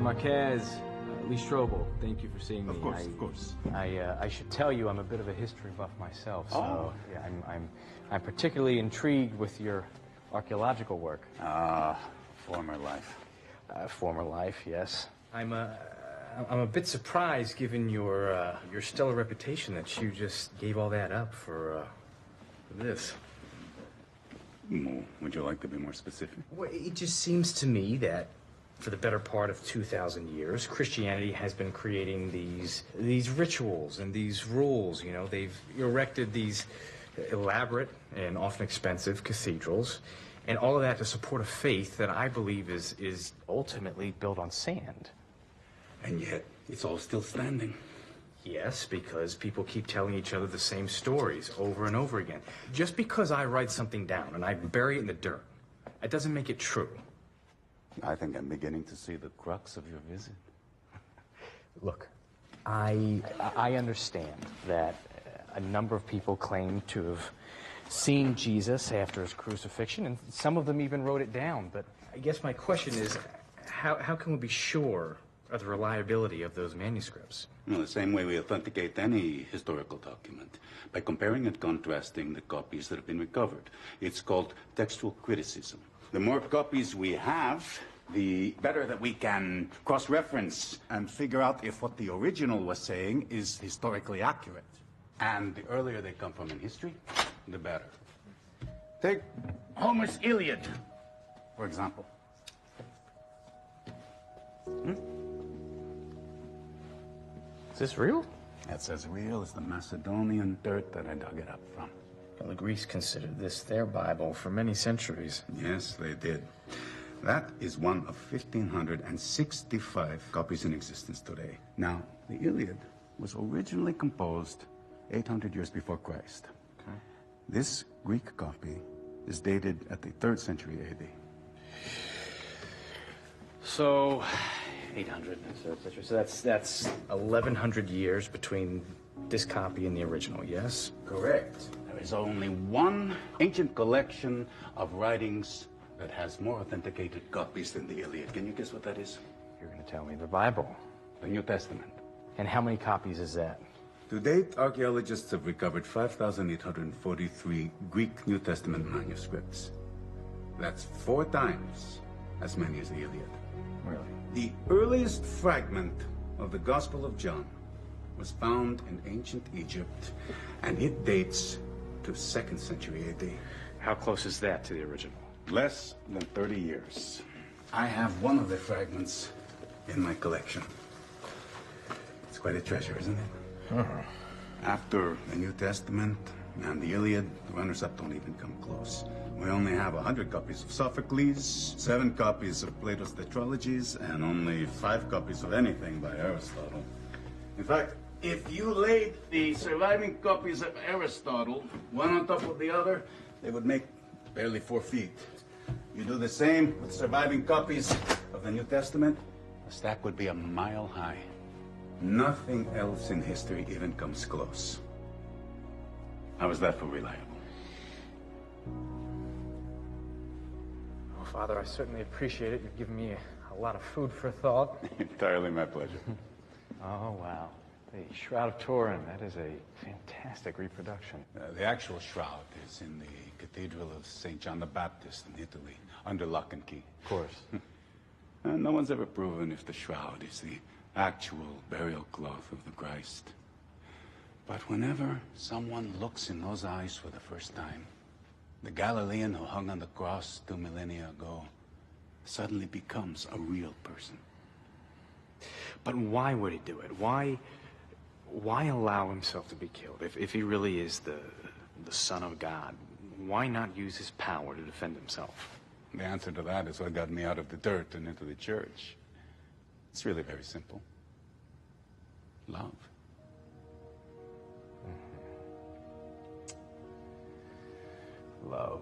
Márquez, ستروبل, thank you for seeing me. Of course. I should tell you I'm a bit of a history buff myself, so yeah, I'm particularly intrigued with your archaeological work. Former life. Former life, yes. I'm a bit surprised, given your stellar reputation, that you just gave all that up for this. Would you like to be more specific? Well, it just seems to me that for the better part of 2,000 years, Christianity has been creating these rituals and these rules. You know, they've erected these elaborate and often expensive cathedrals, and all of that to support a faith that I believe is ultimately built on sand. And yet, it's all still standing. Yes, because people keep telling each other the same stories over and over again. Just because I write something down and I bury it in the dirt, it doesn't make it true. I think I'm beginning to see the crux of your visit. Look, I understand that a number of people claim to have seen Jesus after his crucifixion, and some of them even wrote it down. But I guess my question is, how can we be sure of the reliability of those manuscripts? Well, the same way we authenticate any historical document, by comparing and contrasting the copies that have been recovered. It's called textual criticism. The more copies we have, the better that we can cross-reference and figure out if what the original was saying is historically accurate. And the earlier they come from in history, the better. Take Homer's Iliad, for example. Is this real? That's as real as the Macedonian dirt that I dug it up from. Well, the Greeks considered this their Bible for many centuries. Yes, they did. That is one of 1,565 copies in existence today. Now, the Iliad was originally composed 800 years before Christ. Okay. This Greek copy is dated at the 3rd century AD. So, 800, so that's 1,100 years between this copy and the original, yes? Correct. There is only one ancient collection of writings that has more authenticated copies than the Iliad. Can you guess what that is? You're going to tell me the Bible. The New Testament. And how many copies is that? To date, archaeologists have recovered 5,843 Greek New Testament manuscripts. That's 4 times as many as the Iliad. Really? The earliest fragment of the Gospel of John was found in ancient Egypt, and it dates to 2nd century AD. How close is that to the original? Less than 30 years. I have one of the fragments in my collection. It's quite a treasure, isn't it? After the New Testament and the Iliad, the runners-up don't even come close. We only have 100 copies of Sophocles, 7 copies of Plato's tetralogies, and only 5 copies of anything by Aristotle. In fact, if you laid the surviving copies of Aristotle one on top of the other, they would make barely 4 feet. You do the same with surviving copies of the New Testament, the stack would be a mile high. Nothing else in history even comes close. How is that for reliable? Well, Father, I certainly appreciate it. You've given me a lot of food for thought. Entirely my pleasure. Oh, wow. The Shroud of Turin, that is a fantastic reproduction. The actual shroud is in the Cathedral of St. John the Baptist in Italy, under lock and key. Of course. And no one's ever proven if the shroud is the actual burial cloth of the Christ. But whenever someone looks in those eyes for the first time, the Galilean who hung on the cross 2 millennia ago suddenly becomes a real person. But why would he do it? Why allow himself to be killed? If he really is the Son of God, why not use his power to defend himself? The answer to that is what got me out of the dirt and into the church. It's really very simple. Love. Love.